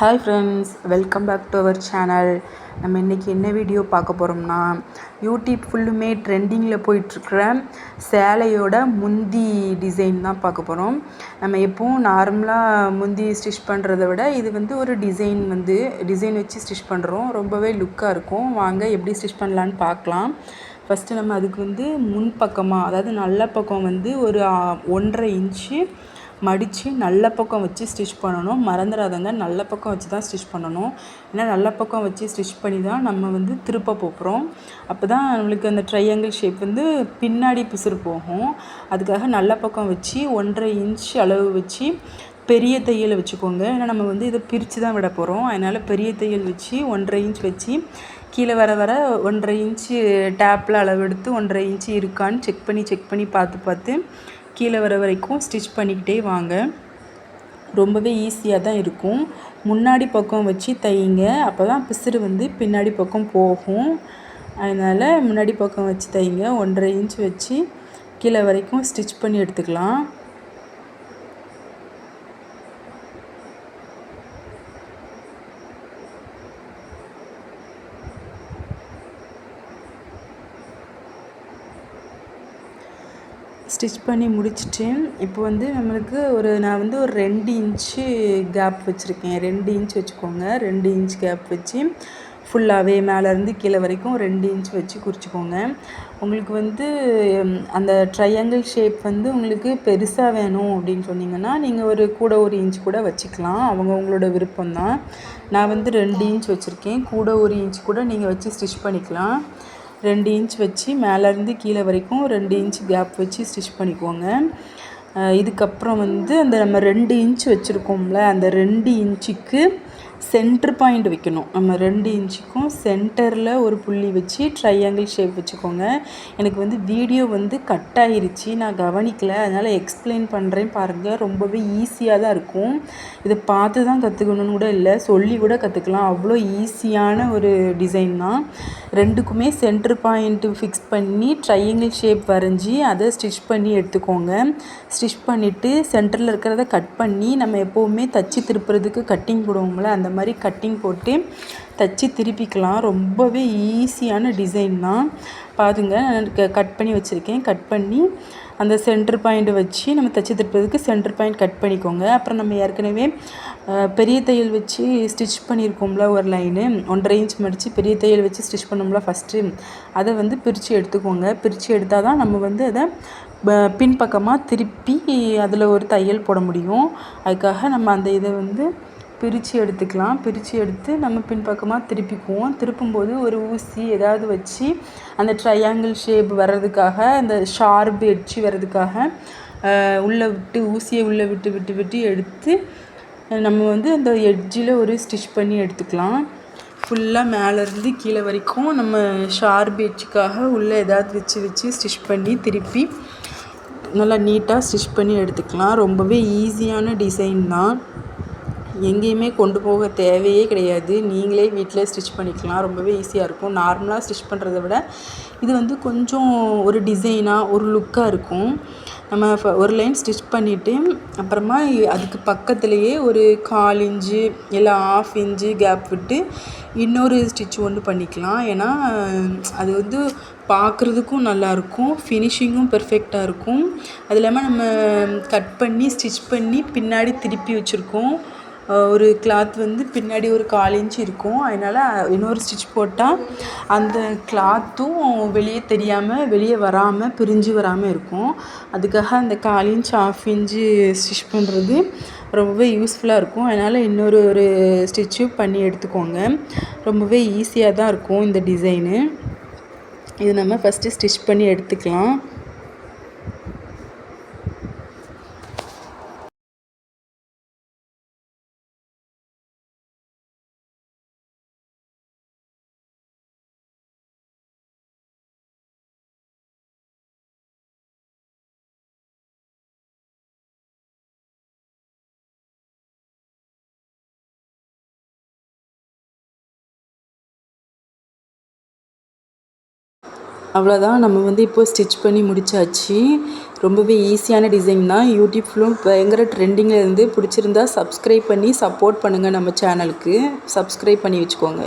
Hi friends, welcome back to our channel. நம்ம இன்றைக்கி என்ன வீடியோ பார்க்க போகிறோம்னா, யூடியூப் ஃபுல்லுமே ட்ரெண்டிங்கில் போயிட்டுருக்கிற சேலையோட முந்தி டிசைன் தான் பார்க்க போகிறோம். நம்ம எப்பவும் நார்மலாக முந்தி ஸ்டிச் பண்ணுறத விட இது வந்து ஒரு டிசைன் வச்சு ஸ்டிச் பண்ணுறோம். ரொம்பவே லுக்காக இருக்கும். வாங்க எப்படி ஸ்டிச் பண்ணலான்னு பார்க்கலாம். ஃபஸ்ட்டு நம்ம அதுக்கு வந்து முன்பக்கமாக, அதாவது நல்ல பக்கம் வந்து ஒரு 1.5 இன்ச்சு மடித்து நல்ல பக்கம் வச்சு ஸ்டிச் பண்ணணும். மறந்துடாதங்க, நல்ல பக்கம் வச்சு தான் ஸ்டிச் பண்ணணும். ஏன்னா நல்ல பக்கம் வச்சு ஸ்டிச் பண்ணி தான் நம்ம வந்து திருப்ப போகிறோம். அப்போ தான் நம்மளுக்கு அந்த ட்ரையாங்கிள் ஷேப் வந்து பின்னாடி பிசுறு போகும். அதுக்காக நல்ல பக்கம் வச்சு 1.5 இன்ச் அளவு வச்சு பெரிய தையலை வச்சுக்கோங்க. ஏன்னா நம்ம வந்து இதை பிரித்து தான் விட போகிறோம். அதனால் பெரிய தையல் வச்சு 1.5 இன்ச் வச்சு கீழே வர 1.5 இன்ச்சு டேப்பில் அளவெடுத்து 1.5 இன்ச்சு இருக்கான்னு செக் பண்ணி பார்த்து கீழே வர வரைக்கும் ஸ்டிச் பண்ணிக்கிட்டே வாங்க. ரொம்பவே ஈஸியாக தான் இருக்கும். முன்னாடி பக்கம் வச்சு தையுங்க, அப்போ தான் பிசுறு வந்து பின்னாடி பக்கம் போகும். அதனால் முன்னாடி பக்கம் வச்சு தையுங்க. 1.5 இன்ச் வச்சு கீழே வரைக்கும் ஸ்டிச் பண்ணி எடுத்துக்கலாம். ஸ்டிச் பண்ணி முடிச்சுட்டு இப்போ வந்து நம்மளுக்கு நான் வந்து ஒரு 2 இன்ச்சு கேப் வச்சுருக்கேன். 2 இன்ச் வச்சுக்கோங்க. 2 இன்ச் கேப் வச்சு ஃபுல்லாகவே மேலேருந்து கீழே வரைக்கும் 2 இன்ச் வச்சு குறிச்சிக்கோங்க. உங்களுக்கு வந்து அந்த ட்ரையாங்கிள் ஷேப் வந்து உங்களுக்கு பெருசாக வேணும் அப்படின்னு சொன்னீங்கன்னா நீங்கள் கூட ஒரு இன்ச் கூட வச்சுக்கலாம். அவங்கவுங்களோட விருப்பம்தான். நான் வந்து 2 இன்ச் வச்சுருக்கேன். கூட ஒரு இன்ச் கூட நீங்கள் வச்சு ஸ்டிச் பண்ணிக்கலாம். 2 இன்ச் வச்சு மேலேருந்து கீழே வரைக்கும் 2 இன்ச் கேப் வச்சு ஸ்டிச் பண்ணிக்கோங்க. இதுக்கப்புறம் வந்து அந்த நம்ம 2 இன்ச் வச்சுருக்கோம்ல, அந்த 2 இன்ச்சுக்கு சென்டர் பாயிண்ட் வைக்கணும். நம்ம 2 இன்ச்சுக்கும் சென்டரில் ஒரு புள்ளி வச்சு ட்ரையாங்கிள் ஷேப் வச்சுக்கோங்க. எனக்கு வந்து வீடியோ வந்து கட் ஆகிருச்சு, நான் கவனிக்கலை, அதனால் எக்ஸ்பிளைன் பண்ணுறேன் பாருங்கள். ரொம்பவே ஈஸியாக தான் இருக்கும். இதை பார்த்து தான் கற்றுக்கணுன்னு கூட இல்லை, சொல்லி கூட கற்றுக்கலாம். அவ்வளோ ஈஸியான ஒரு டிசைன் தான். 2க்குமே சென்டர் பாயிண்ட்டு ஃபிக்ஸ் பண்ணி ட்ரையாங்கிள் ஷேப் வரைஞ்சி அதை ஸ்டிச் பண்ணி எடுத்துக்கோங்க. ஸ்டிச் பண்ணிவிட்டு சென்டரில் இருக்கிறத கட் பண்ணி நம்ம எப்போவுமே தச்சு திருப்புறதுக்கு கட்டிங் போடுவோம்ல, அந்த மாதிரி கட்டிங் போட்டு தச்சு திருப்பிக்கலாம். ரொம்பவே ஈஸியான டிசைன் தான். பாருங்க, நான் கட் பண்ணி வச்சுருக்கேன். கட் பண்ணி அந்த சென்டர் பாயிண்ட் வச்சு நம்ம தச்சு திருப்புறதுக்கு சென்டர் பாயிண்ட் கட் பண்ணிக்கோங்க. அப்புறம் நம்ம ஏற்கனவே பெரிய தையல் வச்சு ஸ்டிச் பண்ணியிருக்கோம்ல, ஒரு லைனு 1.5 இன்ச் மடித்து பெரிய தையல் வச்சு ஸ்டிச் பண்ணோம்ல ஃபஸ்ட்டு, அதை வந்து பிரித்து எடுத்துக்கோங்க. பிரித்து எடுத்தால் தான் நம்ம வந்து அதை பின்பக்கமாக திருப்பி அதில் ஒரு தையல் போட முடியும். அதுக்காக நம்ம அந்த இதை வந்து பிரித்து எடுத்துக்கலாம். பிரித்து எடுத்து நம்ம பின்பக்கமாக திருப்பிக்குவோம். திருப்பும்போது ஒரு ஊசி ஏதாவது வச்சு அந்த ட்ரையாங்கிள் ஷேப் வர்றதுக்காக, அந்த ஷார்ப் எட்ஜ் வர்றதுக்காக உள்ளே விட்டு ஊசியை உள்ளே விட்டு எடுத்து நம்ம வந்து அந்த எட்ஜில் ஒரு ஸ்டிச் பண்ணி எடுத்துக்கலாம். ஃபுல்லாக மேலேருந்து கீழே வரைக்கும் நம்ம ஷார்ப் எட்ஜுக்காக உள்ளே ஏதாவது வச்சு ஸ்டிச் பண்ணி திருப்பி நல்லா நீட்டாக ஸ்டிச் பண்ணி எடுத்துக்கலாம். ரொம்பவே ஈஸியான டிசைன் தான். எங்கேயுமே கொண்டு போக தேவையே கிடையாது. நீங்களே வீட்டில் ஸ்டிச் பண்ணிக்கலாம். ரொம்பவே ஈஸியாக இருக்கும். நார்மலாக ஸ்டிச் பண்ணுறத விட இது வந்து கொஞ்சம் ஒரு டிசைனாக ஒரு லுக்காக இருக்கும். நம்ம ஒரு லைன் ஸ்டிச் பண்ணிவிட்டு அப்புறமா அதுக்கு பக்கத்துலேயே ஒரு 1/4 இன்ச்சு இல்லை 1/2 இன்ச்சு கேப் விட்டு இன்னொரு ஸ்டிச் ஒன்று பண்ணிக்கலாம். ஏன்னா அது வந்து பார்க்குறதுக்கும் நல்லாயிருக்கும், ஃபினிஷிங்கும் பெர்ஃபெக்டாக இருக்கும். அது இல்லாமல் நம்ம கட் பண்ணி ஸ்டிச் பண்ணி பின்னாடி திருப்பி வச்சுருக்கோம். ஒரு கிளாத் வந்து பின்னாடி ஒரு 1/4 இன்ச் இருக்கும். அதனால் இன்னொரு ஸ்டிச் போட்டால் அந்த கிளாத்தும் வெளியே தெரியாமல், வெளியே வராமல், பிரிஞ்சு வராமல் இருக்கும். அதுக்காக அந்த 1/4 இன்ச் 1/2 இன்ச்சு ஸ்டிச் பண்ணுறது ரொம்பவே யூஸ்ஃபுல்லாக இருக்கும். அதனால் இன்னொரு ஸ்டிச்சும் பண்ணி எடுத்துக்கோங்க. ரொம்பவே ஈஸியாக தான் இருக்கும் இந்த டிசைனு. இது நம்ம ஃபஸ்ட்டு ஸ்டிச் பண்ணி எடுத்துக்கலாம். அவ்வளோதான், நம்ம வந்து இப்போ ஸ்டிச் பண்ணி முடிச்சாச்சு. ரொம்பவே ஈஸியான டிசைன் தான். யூடியூப் ஃபுல்லும் பயங்கர ட்ரெண்டிங்கில் இருந்து. பிடிச்சிருந்தா சப்ஸ்கிரைப் பண்ணி சப்போர்ட் பண்ணுங்கள். நம்ம சேனலுக்கு சப்ஸ்கிரைப் பண்ணி வச்சுக்கோங்க.